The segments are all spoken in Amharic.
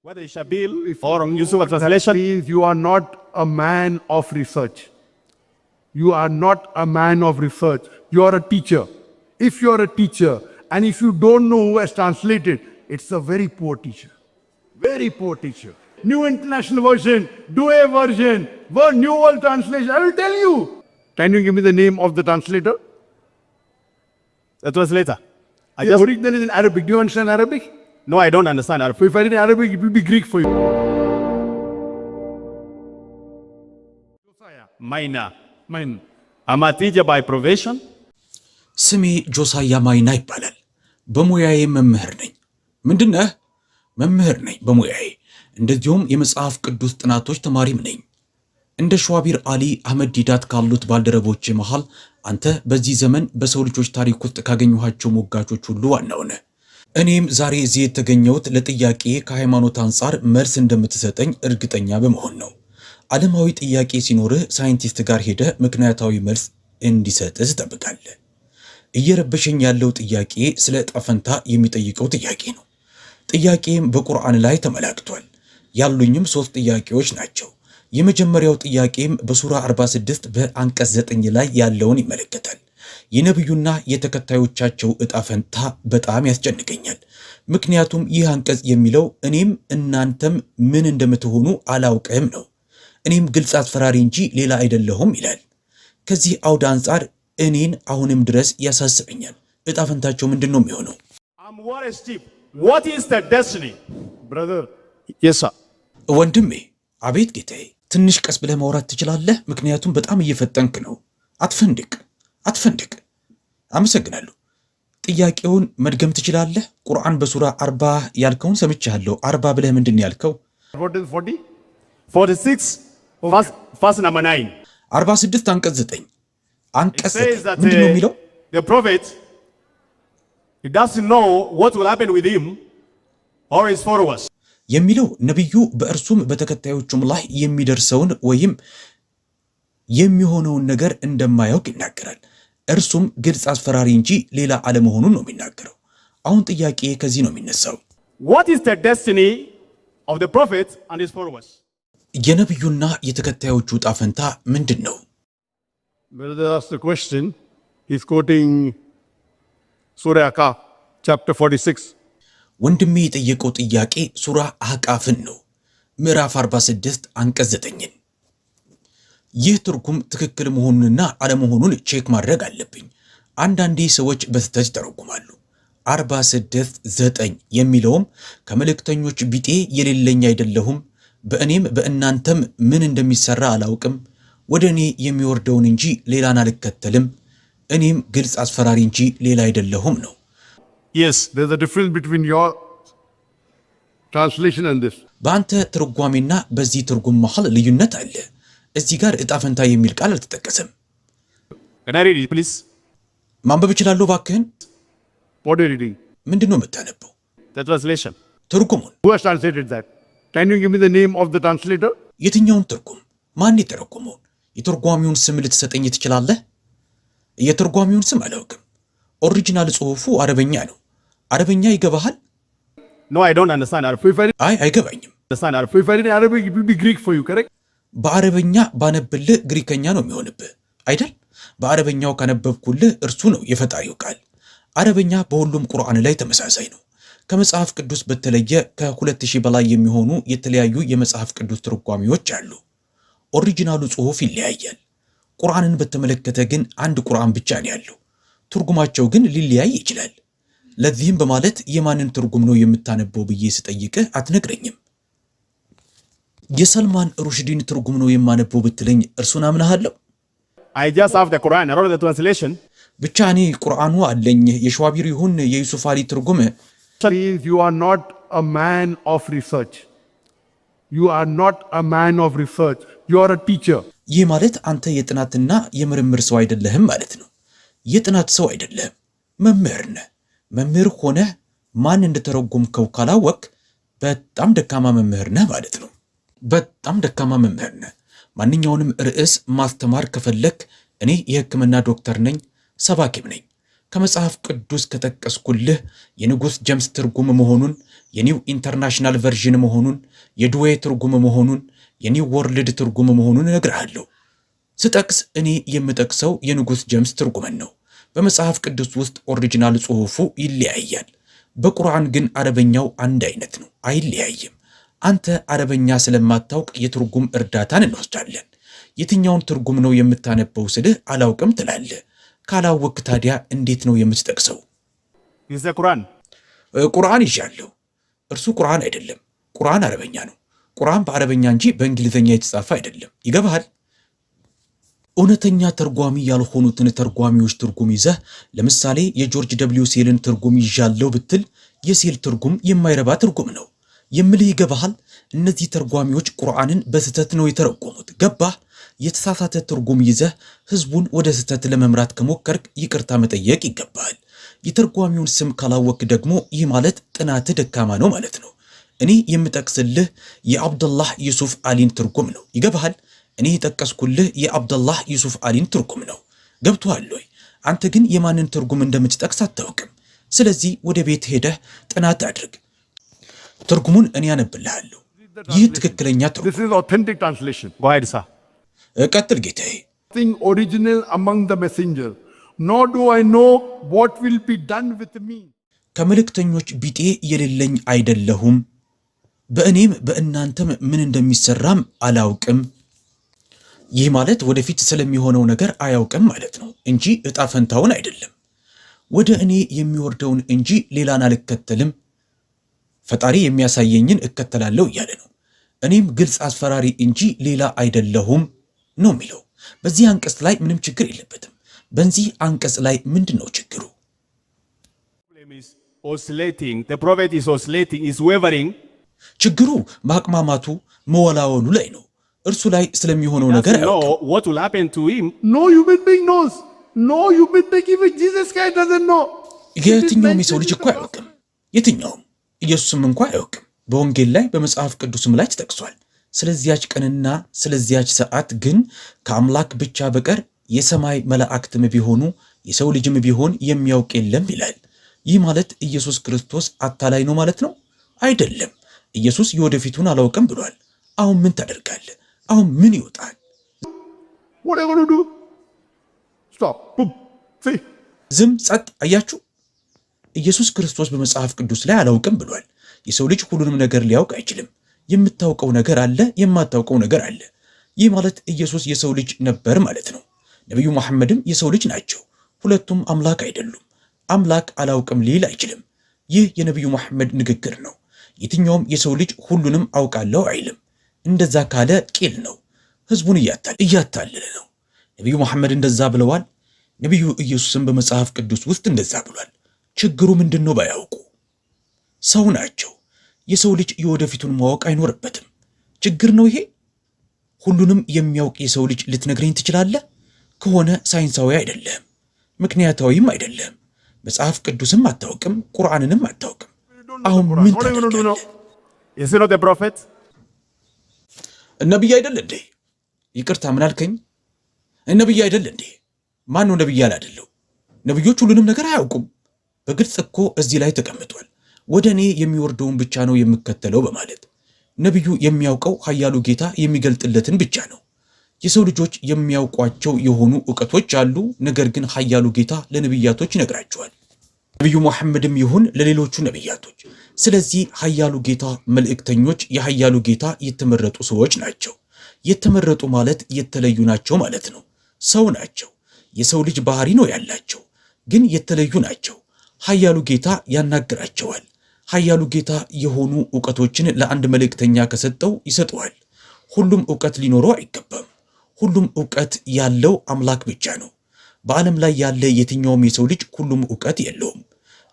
Whether Shabil or Yusuf translation, Please, you are not a man of research. You are not a man of research. You are a teacher. If you are a teacher and if you don't know who has translated, it's a very poor teacher. Very poor teacher. New International Version, Douay Version, New World Translation. I will tell you. Can you give me the name of the translator? the translator. The original is in Arabic. Do you understand Arabic? No, I don't understand Arabic. If I read Arabic, it will be Greek for you. Maina. Mine. I'm a teacher by profession. ስሜ ጆሳያ ማይና ይባላል። በሙያዬ መምህር ነኝ። ምንድነህ? መምህር ነኝ በሙያዬ። እንደዚሁም የመጽሐፍ ቅዱስ ጥናቶች ተማሪም ነኝ። እንደ ሸዋቢር አሊ አህመድ ዲዳት ካሉት ባልደረቦቼ መሃል አንተ በዚህ ዘመን በሰው ልጆች ታሪክ ውስጥ ካገኘኋቸው ሞጋቾች ሁሉ ዋናው ነህ። እኔም ዛሬ እዚህ የተገኘሁት ለጥያቄ ከሃይማኖት አንጻር መልስ እንደምትሰጠኝ እርግጠኛ በመሆን ነው። ዓለማዊ ጥያቄ ሲኖርህ ሳይንቲስት ጋር ሄደህ ምክንያታዊ መልስ እንዲሰጥህ ትጠብቃለህ። እየረበሸኝ ያለው ጥያቄ ስለ ዕጣ ፈንታ የሚጠይቀው ጥያቄ ነው። ጥያቄም በቁርአን ላይ ተመላክቷል። ያሉኝም 3 ጥያቄዎች ናቸው። የመጀመሪያው ጥያቄም በሱራ 46 በአንቀጽ 9 ላይ ያለውን ይመለከታል። የነብዩና የተከታዮቻቸው ዕጣ ፈንታ በጣም ያስጨንቀኛል። ምክንያቱም ይህ አንቀጽ የሚለው እኔም እናንተም ምን እንደምትሆኑ አላውቅም ነው። እኔም ግልጽ አስፈራሪ እንጂ ሌላ አይደለሁም ይላል። ከዚህ አውድ አንጻር እኔን አሁንም ድረስ ያሳስበኛል። ዕጣ ፈንታቸው ምንድነው የሚሆነው? I'm worried, Steve. What is the destiny? Brother. Yes, sir. ወንድሜ። አቤት ጌታዬ። ትንሽ ቀስ ብለህ ማውራት ትችላለህ? ምክንያቱም በጣም እየፈጠንክ ነው። አትፈንድቅ። አመሰግናለሁ። ጥያቄውን መድገም ትችላለህ? ቁርአን በሱራ 40 ያልከውን ሰምቻለሁ። 40 ብለህ ምንድን ያልከው? What is 40? 46, verse number 9. 46 አንቀጽ 9 አንቀጽ It says that ምንድን ነው የሚለው? the prophet, he doesn't know what will happen with him or his followers. የሚለው ነብዩ በእርሱም በተከታዮቹም ላይ የሚደርሰውን ወይም የሚሆነውን ነገር እንደማያውቅ ይናገራል። እርሱም ግልጽ አስፈራሪ እንጂ ሌላ አለመሆኑን ነው የሚናገረው። አሁን ጥያቄ ከዚህ ነው የሚነሳው። What is the destiny of the prophet and his followers? የነብዩና የተከታዮቹ ዕጣ ፈንታ ምንድን ነው? Brother asked the question. He's quoting Surah Kahf, chapter 46. ወንድሜ የጠየቀው ጥያቄ ሱራ አህቃፍን ነው፣ ምዕራፍ 46 አንቀጽ 9ን። ይህ ትርጉም ትክክል መሆኑንና አለመሆኑን ቼክ ማድረግ አለብኝ። አንዳንዴ ሰዎች በስተት ይተረጉማሉ። 46:9 የሚለውም ከመልእክተኞች ቢጤ የሌለኝ አይደለሁም፣ በእኔም በእናንተም ምን እንደሚሰራ አላውቅም፣ ወደ እኔ የሚወርደውን እንጂ ሌላን አልከተልም፣ እኔም ግልጽ አስፈራሪ እንጂ ሌላ አይደለሁም ነው። Yes. There's a difference between your translation and this. በአንተ ትርጓሜና በዚህ ትርጉም መሃል ልዩነት አለ። እዚህ ጋር ዕጣ ፈንታ የሚል ቃል አልተጠቀሰም። Can I read it, please? ማንበብ እችላለሁ ባክህን? What are you reading? ምንድን ነው የምታነበው? The translation. ትርጉሙን። Who has translated that? Can you give me the name of the translator? የትኛውን ትርጉም? ማን የተረጎመውን? የተርጓሚውን ስም ልትሰጠኝ ትችላለህ? የተርጓሚውን ስም አላውቅም። ኦሪጂናል ጽሑፉ አረበኛ ነው። አረበኛ ይገባሃል? No, I don't understand Arabic. If I አይ አይገባኝም። Understand Arabic. if I read Arabic, it will be Greek for you, correct? በአረበኛ ባነብልህ ግሪከኛ ነው የሚሆንብህ አይደል? በአረበኛው ካነበብኩልህ እርሱ ነው የፈጣሪው ቃል። አረበኛ በሁሉም ቁርአን ላይ ተመሳሳይ ነው። ከመጽሐፍ ቅዱስ በተለየ ከ2000 በላይ የሚሆኑ የተለያዩ የመጽሐፍ ቅዱስ ትርጓሜዎች አሉ። ኦሪጂናሉ ጽሑፍ ይለያያል። ቁርአንን በተመለከተ ግን አንድ ቁርአን ብቻ ነው ያለው። ትርጉማቸው ግን ሊለያይ ይችላል። ለዚህም በማለት የማንን ትርጉም ነው የምታነበው ብዬ ስጠይቅህ አትነግረኝም። የሰልማን ሩሽዲን ትርጉም ነው የማነበው ብትለኝ እርሱን አምናለሁ። I just have the Quran. I wrote the translation. ብቻ እኔ ቁርአኑ አለኝ። የሸዋቢር ይሁን የዩሱፍ አሊ ትርጉም። Please, you are not a man of research. You are not a man of research. You are a teacher. ይህ ማለት አንተ የጥናትና የምርምር ሰው አይደለህም ማለት ነው። የጥናት ሰው አይደለህም፣ መምህር ነህ። መምህር ሆነህ ማን እንደተረጎምከው ካላወቅ በጣም ደካማ መምህር ነህ ማለት ነው። በጣም ደካማ መምህር ነህ። ማንኛውንም ርዕስ ማስተማር ከፈለክ እኔ የሕክምና ዶክተር ነኝ፣ ሰባኪም ነኝ። ከመጽሐፍ ቅዱስ ከጠቀስኩልህ የንጉሥ ጀምስ ትርጉም መሆኑን፣ የኒው ኢንተርናሽናል ቨርዥን መሆኑን፣ የድዌ ትርጉም መሆኑን፣ የኒው ወርልድ ትርጉም መሆኑን እነግርሃለሁ። ስጠቅስ እኔ የምጠቅሰው የንጉሥ ጀምስ ትርጉምን ነው። በመጽሐፍ ቅዱስ ውስጥ ኦሪጂናል ጽሑፉ ይለያያል። በቁርአን ግን አረበኛው አንድ አይነት ነው፣ አይለያይም። አንተ አረበኛ ስለማታውቅ የትርጉም እርዳታን እንወስዳለን። የትኛውን ትርጉም ነው የምታነበው ስልህ አላውቅም ትላለህ። ካላወቅ ታዲያ እንዴት ነው የምትጠቅሰው? Is the Quran? ቁርአን ይዣለሁ። እርሱ ቁርአን አይደለም፣ ቁርአን አረበኛ ነው። ቁርአን በአረበኛ እንጂ በእንግሊዝኛ የተጻፈ አይደለም። ይገባሃል? እውነተኛ ተርጓሚ ያልሆኑትን ተርጓሚዎች ትርጉም ይዘህ ለምሳሌ የጆርጅ ደብሊው ሴልን ትርጉም ይዣለሁ ብትል የሴል ትርጉም የማይረባ ትርጉም ነው የምልህ። ይገባሃል? እነዚህ ተርጓሚዎች ቁርአንን በስህተት ነው የተረጎሙት። ገባህ? የተሳሳተ ትርጉም ይዘህ ህዝቡን ወደ ስህተት ለመምራት ከሞከርክ ይቅርታ መጠየቅ ይገባሃል። የተርጓሚውን ስም ካላወቅ ደግሞ ይህ ማለት ጥናትህ ደካማ ነው ማለት ነው። እኔ የምጠቅስልህ የአብደላህ ዩሱፍ አሊን ትርጉም ነው። ይገባሃል? እኔ የጠቀስኩልህ የአብደላህ ዩሱፍ አሊን ትርጉም ነው። ገብቶሃል ወይ? አንተ ግን የማንን ትርጉም እንደምትጠቅስ አታውቅም። ስለዚህ ወደ ቤት ሄደህ ጥናት አድርግ። ትርጉሙን እኔ ያነብልሃለሁ። ይህ ትክክለኛ ትርጉም። This is authentic translation. Go ahead, sir. ቀጥል ጌታዬ። Nothing original among the messenger, nor do I know what will be done with me. ከመልእክተኞች ቢጤ የሌለኝ አይደለሁም፣ በእኔም በእናንተም ምን እንደሚሰራም አላውቅም። ይህ ማለት ወደፊት ስለሚሆነው ነገር አያውቅም ማለት ነው እንጂ ዕጣ ፈንታውን አይደለም። ወደ እኔ የሚወርደውን እንጂ ሌላን አልከተልም፣ ፈጣሪ የሚያሳየኝን እከተላለሁ እያለ ነው። እኔም ግልጽ አስፈራሪ እንጂ ሌላ አይደለሁም ነው የሚለው። በዚህ አንቀጽ ላይ ምንም ችግር የለበትም። በዚህ አንቀጽ ላይ ምንድን ነው ችግሩ? Oscillating. The prophet is oscillating, is wavering. ችግሩ ማቅማማቱ መወላወሉ ላይ ነው። እርሱ ላይ ስለሚሆነው ነገር Doesn't አያውቅም። know what will happen to him. No human being knows. No human being, even Jesus Christ doesn't know. የትኛውም የሰው ልጅ እኮ አያውቅም። የትኛውም ኢየሱስም እንኳ አያውቅም። በወንጌል ላይ በመጽሐፍ ቅዱስም ላይ ተጠቅሷል። ስለዚያች ቀንና ስለዚያች ሰዓት ግን ከአምላክ ብቻ በቀር የሰማይ መላእክትም ቢሆኑ የሰው ልጅም ቢሆን የሚያውቅ የለም ይላል። ይህ ማለት ኢየሱስ ክርስቶስ አታላይ ነው ማለት ነው? አይደለም። ኢየሱስ የወደፊቱን አላውቅም ብሏል። አሁን ምን ታደርጋለህ? አሁን ምን ይወጣል? What are you going to do? Stop. Boom. See? ዝም ጸጥ። አያችሁ? ኢየሱስ ክርስቶስ በመጽሐፍ ቅዱስ ላይ አላውቅም ብሏል። የሰው ልጅ ሁሉንም ነገር ሊያውቅ አይችልም። የምታውቀው ነገር አለ፣ የማታውቀው ነገር አለ። ይህ ማለት ኢየሱስ የሰው ልጅ ነበር ማለት ነው። ነቢዩ መሐመድም የሰው ልጅ ናቸው። ሁለቱም አምላክ አይደሉም። አምላክ አላውቅም ሊል አይችልም። ይህ የነቢዩ መሐመድ ንግግር ነው። የትኛውም የሰው ልጅ ሁሉንም አውቃለሁ አይልም። እንደዛ ካለ ቂል ነው፣ ህዝቡን እያታለለ ነው። ነቢዩ መሐመድ እንደዛ ብለዋል። ነቢዩ ኢየሱስም በመጽሐፍ ቅዱስ ውስጥ እንደዛ ብሏል። ችግሩ ምንድን ነው? ባያውቁ ሰው ናቸው። የሰው ልጅ የወደፊቱን ማወቅ አይኖርበትም። ችግር ነው ይሄ። ሁሉንም የሚያውቅ የሰው ልጅ ልትነግረኝ ትችላለህ? ከሆነ ሳይንሳዊ አይደለም፣ ምክንያታዊም አይደለም። መጽሐፍ ቅዱስም አታውቅም፣ ቁርአንንም አታውቅም። አሁን ምን ታደርጋለህ? Is he not the prophet? ነቢይ አይደል እንዴ? ይቅርታ ምን አልከኝ? ነቢይ አይደል እንዴ? ማን ነው ነቢይ ያላደለው? ነቢዮች ሁሉንም ነገር አያውቁም። በግልጽ እኮ እዚህ ላይ ተቀምጧል። ወደ እኔ የሚወርደውን ብቻ ነው የምከተለው በማለት ነቢዩ የሚያውቀው ኃያሉ ጌታ የሚገልጥለትን ብቻ ነው። የሰው ልጆች የሚያውቋቸው የሆኑ ዕውቀቶች አሉ። ነገር ግን ኃያሉ ጌታ ለነቢያቶች ይነግራቸዋል፣ ነቢዩ መሐመድም ይሁን ለሌሎቹ ነቢያቶች። ስለዚህ ኃያሉ ጌታ መልእክተኞች የኃያሉ ጌታ የተመረጡ ሰዎች ናቸው። የተመረጡ ማለት የተለዩ ናቸው ማለት ነው። ሰው ናቸው። የሰው ልጅ ባህሪ ነው ያላቸው፣ ግን የተለዩ ናቸው። ኃያሉ ጌታ ያናግራቸዋል። ኃያሉ ጌታ የሆኑ ዕውቀቶችን ለአንድ መልእክተኛ ከሰጠው ይሰጠዋል። ሁሉም ዕውቀት ሊኖረው አይገባም። ሁሉም ዕውቀት ያለው አምላክ ብቻ ነው። በዓለም ላይ ያለ የትኛውም የሰው ልጅ ሁሉም ዕውቀት የለውም።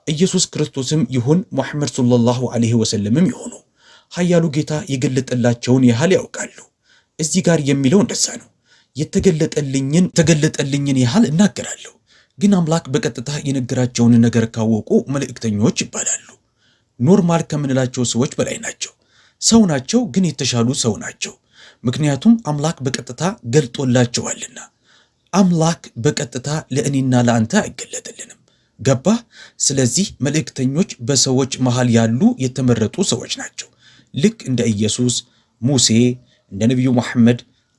ኢየሱስ ክርስቶስም ይሁን ሙሐመድ ሰለላሁ ዐለይሂ ወሰለምም ይሆኑ ኃያሉ ጌታ የገለጠላቸውን ያህል ያውቃሉ። እዚህ ጋር የሚለው እንደዛ ነው። የተገለጠልኝን ያህል እናገራለሁ። ግን አምላክ በቀጥታ የነገራቸውን ነገር ካወቁ መልእክተኞች ይባላሉ። ኖርማል ከምንላቸው ሰዎች በላይ ናቸው። ሰው ናቸው፣ ግን የተሻሉ ሰው ናቸው። ምክንያቱም አምላክ በቀጥታ ገልጦላቸዋልና። አምላክ በቀጥታ ለእኔና ለአንተ አይገለጥልንም። ገባህ? ስለዚህ መልእክተኞች በሰዎች መሃል ያሉ የተመረጡ ሰዎች ናቸው። ልክ እንደ ኢየሱስ፣ ሙሴ፣ እንደ ነቢዩ መሐመድ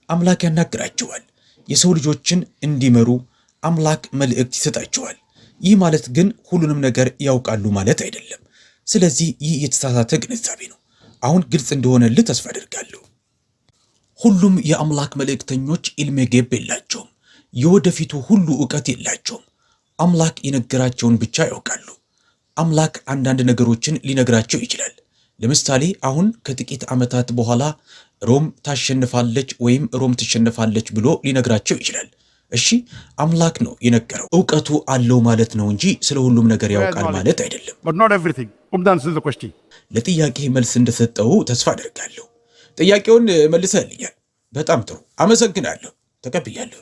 አምላክ ያናግራቸዋል። የሰው ልጆችን እንዲመሩ አምላክ መልእክት ይሰጣቸዋል። ይህ ማለት ግን ሁሉንም ነገር ያውቃሉ ማለት አይደለም። ስለዚህ ይህ የተሳሳተ ግንዛቤ ነው። አሁን ግልጽ እንደሆነልህ ተስፋ አደርጋለሁ። ሁሉም የአምላክ መልእክተኞች ኢልመ ገይብ የላቸውም። የወደፊቱ ሁሉ ዕውቀት የላቸውም። አምላክ የነገራቸውን ብቻ ያውቃሉ። አምላክ አንዳንድ ነገሮችን ሊነግራቸው ይችላል። ለምሳሌ አሁን ከጥቂት ዓመታት በኋላ ሮም ታሸንፋለች ወይም ሮም ትሸንፋለች ብሎ ሊነግራቸው ይችላል። እሺ አምላክ ነው የነገረው። ዕውቀቱ አለው ማለት ነው እንጂ ስለ ሁሉም ነገር ያውቃል ማለት አይደለም። ለጥያቄ መልስ እንደሰጠው ተስፋ አደርጋለሁ። ጥያቄውን መልሰህልኛል። በጣም ጥሩ አመሰግናለሁ። ተቀብያለሁ።